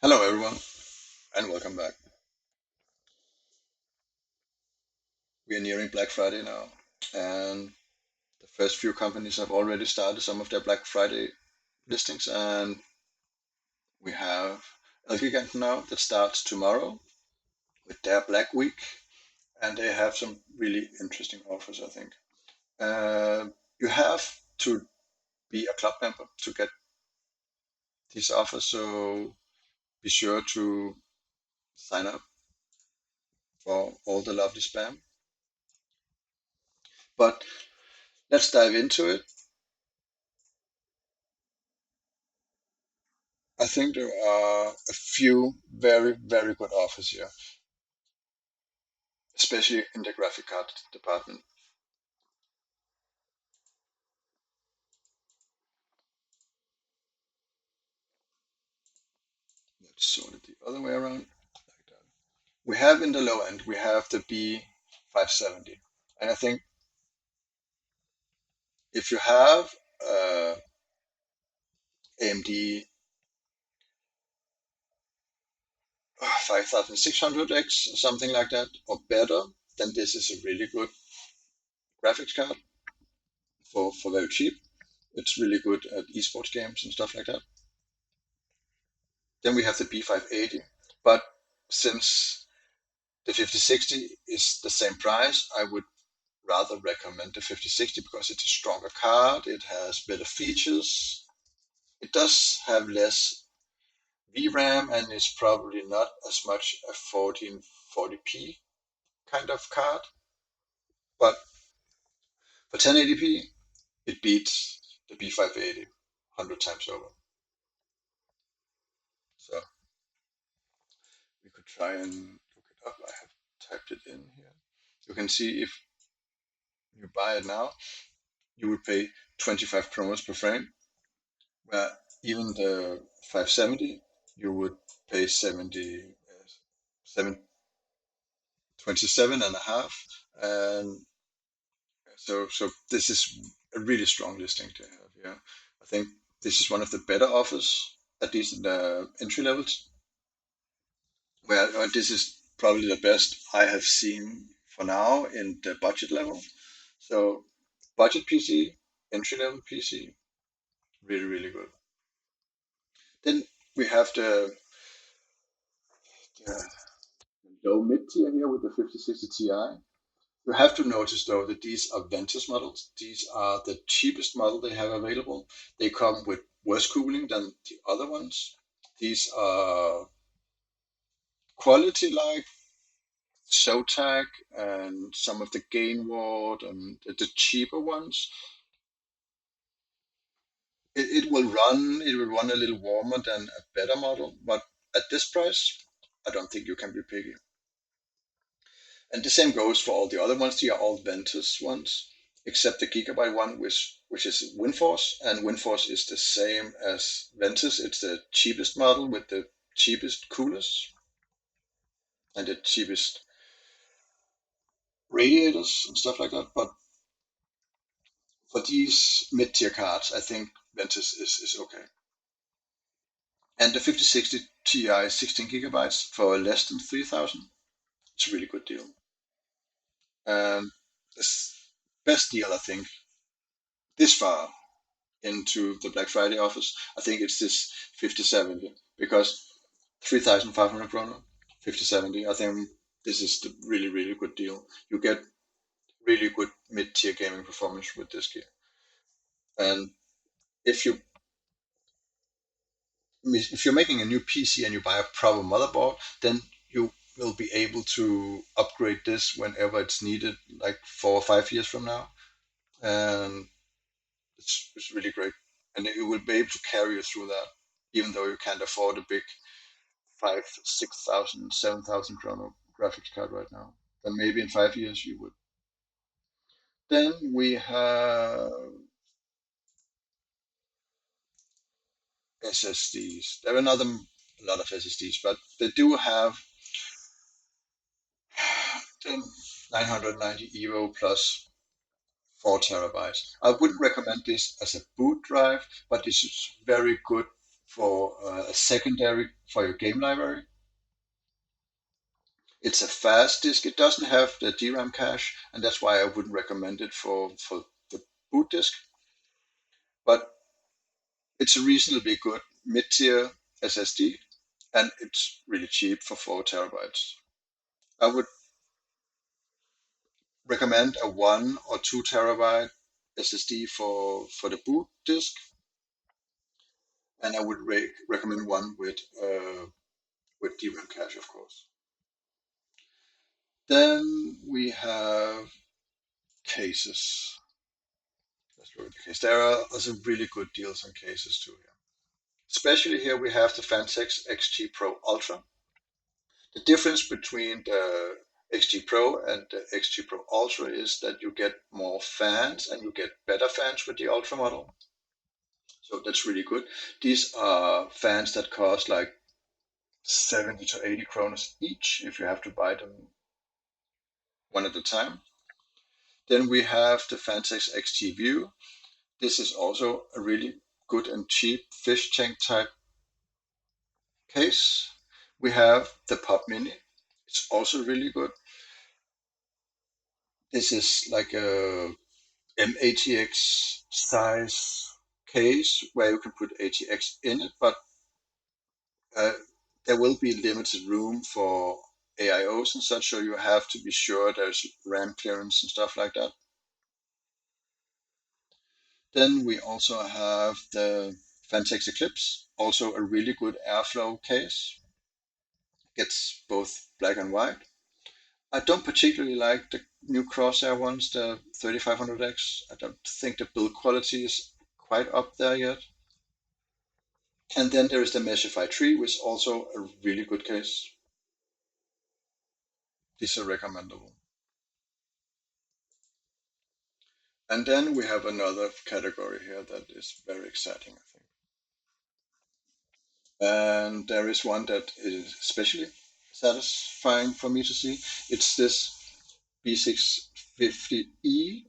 Hello, everyone, and welcome back. We are nearing Black Friday now, and the first few companies have already started some of their Black Friday listings, and we have elgiganten now that starts tomorrow with their Black Week, and they have some really interesting offers, I think. Uh, you have to be a club member to get these offers, so be sure to sign up for all the lovely spam. But let's dive into it. I think there are a few very, very good offers here, especially in the graphic card department. Let's sort it the other way around, like that. We have in the low end, we have the B570. And I think if you have AMD 5600X or something like that, or better, then this is a really good graphics card for very cheap. It's really good at esports games and stuff like that. Then we have the B580. But since the 5060 is the same price, I would rather recommend the 5060 because it's a stronger card, it has better features, it does have less VRAM, and it's probably not as much a 1440p kind of card. But for 1080p, it beats the B580 100 times over. So we could try and look it up. I have typed it in here. You can see if you buy it now, you would pay 25 promos per frame, where even the 570 you would pay 7 27 and a half, and so this is a really strong listing to have. Yeah, I think this is one of the better offers, at least in the entry levels, where this is probably the best I have seen for now in the budget level. So budget PC, entry level PC, really, really good. Then we have the low mid tier here with the 5060 Ti. You have to notice though that these are Ventus models. These are the cheapest model they have available. They come with worse cooling than the other ones. These are quality like Zotac and some of the Gain Ward and the cheaper ones. It will run a little warmer than a better model, but at this price, I don't think you can be picky. And the same goes for all the other ones. They are all Ventus ones, except the Gigabyte one, which is WindForce, and WindForce is the same as Ventus. It's the cheapest model with the cheapest coolers and the cheapest radiators and stuff like that. But for these mid-tier cards, I think Ventus is okay. And the 5060 Ti 16 gigabytes for less than 3,000, it's a really good deal. And this best deal, I think, this far into the Black Friday offers, I think it's this 5070 because 3,500 kroner, 5070. I think this is the really, really good deal. You get really good mid tier gaming performance with this gear. And if you if you're making a new PC and you buy a proper motherboard, then you will be able to upgrade this whenever it's needed, like 4 or 5 years from now. And it's really great. And it will be able to carry you through that, even though you can't afford a big 5, 6,000, 7,000 kroner graphics card right now. Then maybe in 5 years you would. Then we have SSDs. There are another a lot of SSDs, but they do have the 990 Evo plus 4 terabytes. I wouldn't recommend this as a boot drive, but this is very good for a secondary for your game library. It's a fast disk. It doesn't have the DRAM cache, and that's why I wouldn't recommend it for the boot disk. But it's a reasonably good mid-tier SSD, and it's really cheap for 4 terabytes. I would recommend a 1 or 2 terabyte SSD for the boot disk, and I would recommend one with DRAM cache, of course. Then we have cases. Let's look at the case. There are some really good deals on cases too here. Especially here we have the Fantex XT Pro Ultra. The difference between the XT Pro and the XT Pro Ultra is that you get more fans and you get better fans with the Ultra model. So that's really good. These are fans that cost like 70 to 80 kronas each if you have to buy them one at a time. Then we have the Fantex XT View. This is also a really good and cheap fish tank type case. We have the Pop Mini. It's also really good. This is like a MATX size case where you can put ATX in it, but uh, there will be limited room for AIOs and such, so you have to be sure there's RAM clearance and stuff like that. Then we also have the Fantex Eclipse, also a really good airflow case. Gets both black and white. I don't particularly like the new Crosshair ones, the 3500X. I don't think the build quality is quite up there yet. And then there is the Meshify 3, which is also a really good case. These are recommendable. And then we have another category here that is very exciting, I think. And there is one that is especially satisfying for me to see. It's this B650E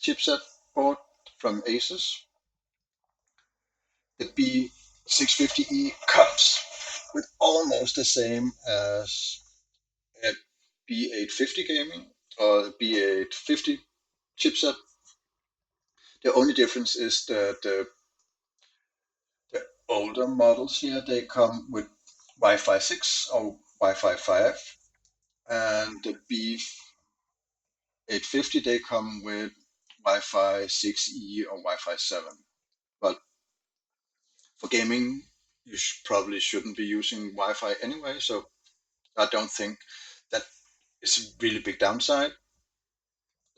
chipset board from Asus. The B650E comes with almost the same as a B850 gaming or the B850 chipset. The only difference is that the older models here, they come with Wi-Fi 6 or Wi-Fi 5, and the B850, they come with Wi-Fi 6E or Wi-Fi 7. But for gaming, you probably shouldn't be using Wi-Fi anyway, so I don't think that is a really big downside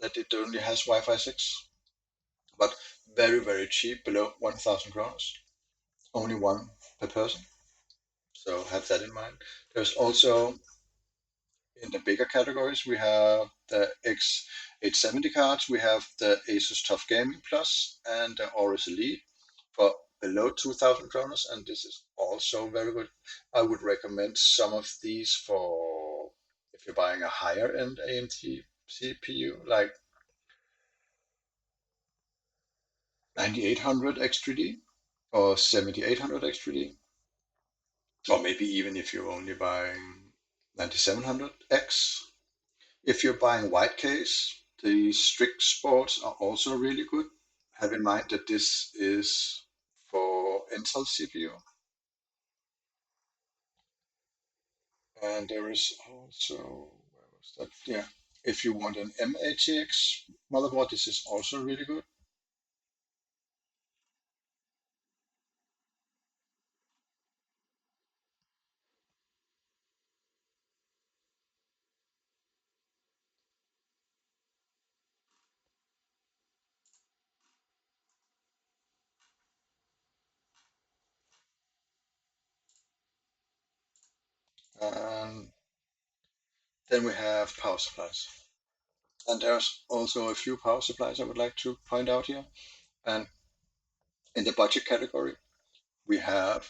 that it only has Wi-Fi 6. But very, very cheap, below 1,000 kroners. Only one per person. So have that in mind. There's also, in the bigger categories, we have the X870 cards, we have the Asus TUF Gaming Plus, and the Aorus Elite for below 2,000 kroners, and this is also very good. I would recommend some of these for if you're buying a higher end AMD CPU, like 9800 X3D or 7800 X3D, or maybe even if you're only buying 9700X. If you're buying white case, the strict sports are also really good. Have in mind that this is for Intel CPU. And there is also, where was that? Yeah, if you want an MATX motherboard, this is also really good. And then we have power supplies. And there's also a few power supplies I would like to point out here. And in the budget category, we have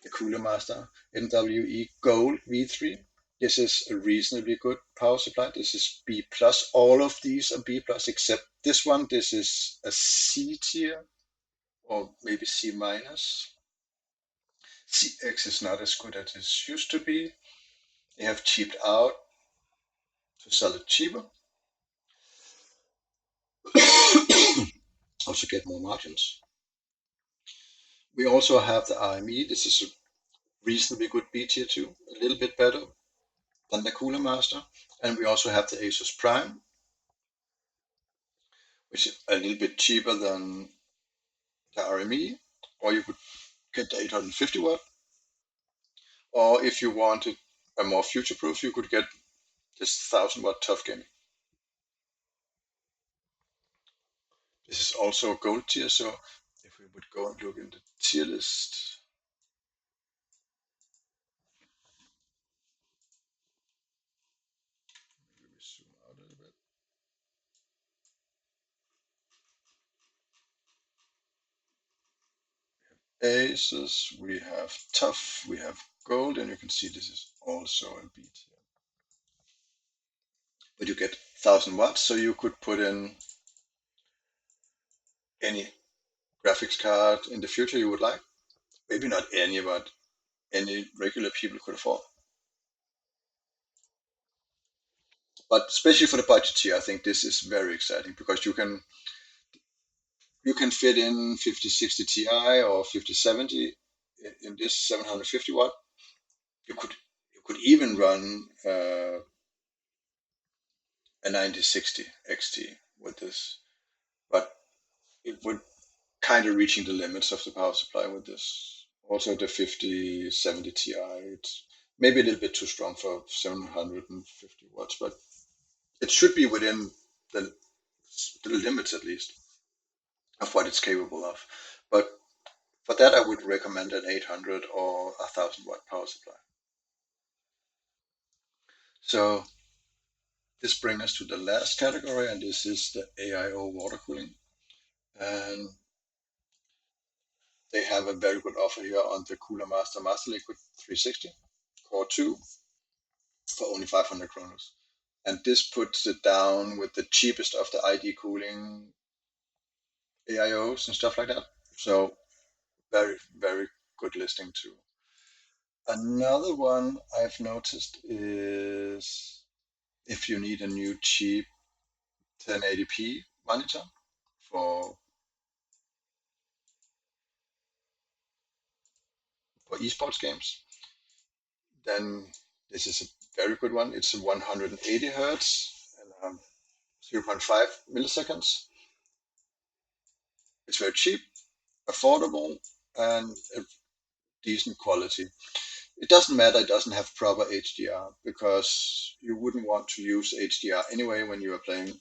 the Cooler Master NWE Gold V3. This is a reasonably good power supply. This is B plus. All of these are B plus except this one. This is a C tier or maybe C minus. CX is not as good as it used to be. They have cheaped out to sell it cheaper. Also get more margins. We also have the RME. This is a reasonably good B tier 2, a little bit better than the Cooler Master. And we also have the Asus Prime, which is a little bit cheaper than the RME. Or you could get the 850 watt. Or if you wanted a more future proof, you could get this 1000 watt Tough Gaming. This is also a gold tier, so if we would go and look in the tier list, maybe we zoom out a little bit. Aces, we have Tough, we have Gold, and you can see this is also a B tier. But you get 1000 watts, so you could put in any graphics card in the future you would like. Maybe not any, but any regular people could afford. But especially for the budget tier, I think this is very exciting because you can fit in 5060 Ti or 5070 in this 750 watt. You could even run a 9060 XT with this, but it would kind of reaching the limits of the power supply with this. Also, the 5070 Ti, it's maybe a little bit too strong for 750 watts, but it should be within the, the limits at least of what it's capable of. But for that, I would recommend an 800 or a 1000 watt power supply. So this brings us to the last category, and this is the AIO water cooling. And they have a very good offer here on the Cooler Master Master Liquid 360 Core 2 for only 500 kronos. And this puts it down with the cheapest of the ID cooling AIOs and stuff like that. So very, very good listing too. Another one I've noticed is if you need a new cheap 1080p monitor for for esports games, then this is a very good one. It's a 180 hertz and 0.5 milliseconds. It's very cheap, affordable, and a decent quality. It doesn't matter, it doesn't have proper HDR because you wouldn't want to use HDR anyway when you are playing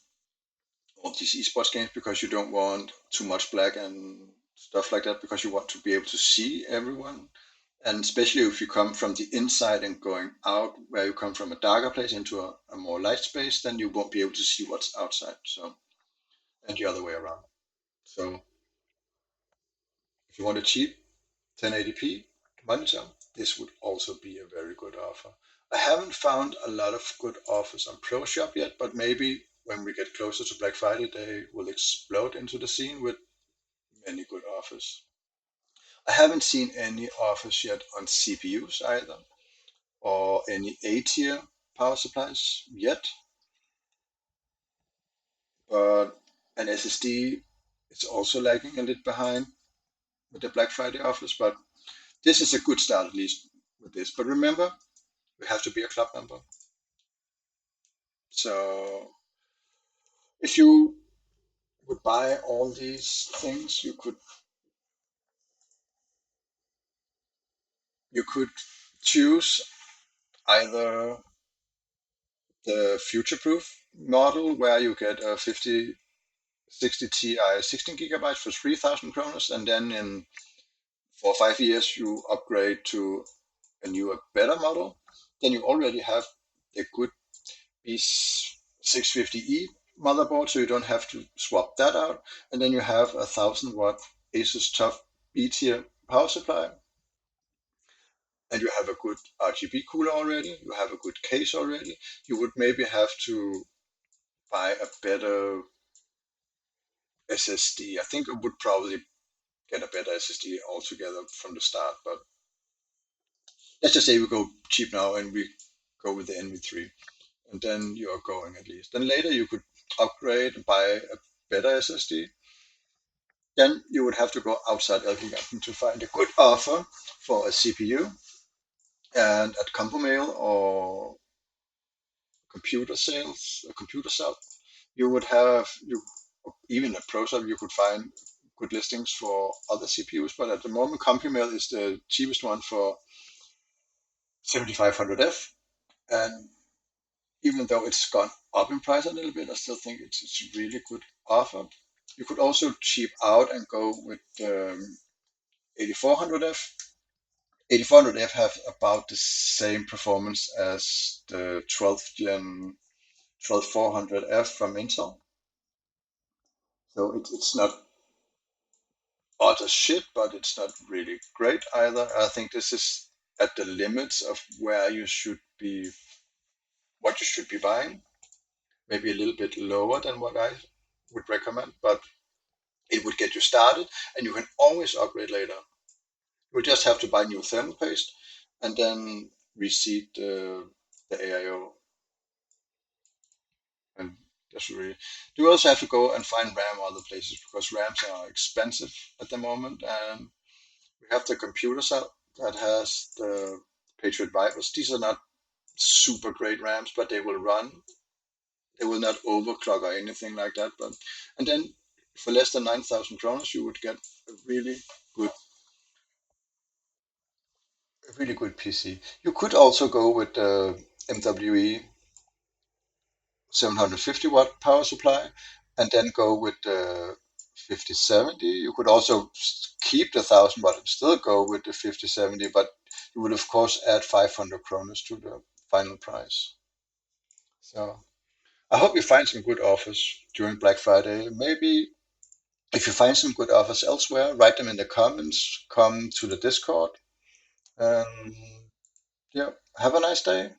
all these esports games because you don't want too much black and stuff like that because you want to be able to see everyone. And especially if you come from the inside and going out where you come from a darker place into a more light space, then you won't be able to see what's outside. So, and the other way around. So, if you want a cheap 1080p monitor, this would also be a very good offer. I haven't found a lot of good offers on Pro Shop yet, but maybe when we get closer to Black Friday, they will explode into the scene with many good offers. I haven't seen any offers yet on CPUs either, or any A tier power supplies yet, but an SSD is also lagging a little behind with the Black Friday offers, but this is a good start at least with this. But remember, we have to be a club member. So if you would buy all these things, you could choose either the future-proof model where you get a 5060 Ti 16 gigabytes for 3,000 kronos, and then in 4 or 5 years you upgrade to a newer, better model. Then you already have a good B650E motherboard, so you don't have to swap that out. And then you have a 1000 watt Asus Tough B tier power supply, and you have a good RGB cooler already. You have a good case already. You would maybe have to buy a better SSD. I think I would probably get a better SSD altogether from the start, but let's just say we go cheap now and we go with the NV3, and then you're going at least. Then later you could upgrade and buy a better SSD. Then you would have to go outside elgiganten to find a good offer for a CPU, and at Compomail or computer sales, a computer shop, you would have you even a pro shop you could find good listings for other CPUs. But at the moment, Compumail is the cheapest one for 7500F, and even though it's gone up in price a little bit, I still think it's a really good offer. You could also cheap out and go with 8400F. 8400F have about the same performance as the 12th gen 12400F from Intel. So it's not utter shit, but it's not really great either. I think this is at the limits of where you should be, what you should be buying. Maybe a little bit lower than what I would recommend, but it would get you started, and you can always upgrade later. You just have to buy new thermal paste and then reseat the AIO. And that's really. You also have to go and find RAM other places because RAMs are expensive at the moment, and we have the computers out that has the Patriot Vipers. These are not super great RAMs, but they will run. They will not overclock or anything like that. But and then for less than 9,000 kroners, you would get a good, a really good PC. You could also go with the MWE 750-watt power supply, and then go with the 5070. You could also keep the 1,000 watt and still go with the 5070, but you would of course add 500 kroners to the final price. So I hope you find some good offers during Black Friday. Maybe if you find some good offers elsewhere, write them in the comments. Come to the Discord, and yeah, have a nice day.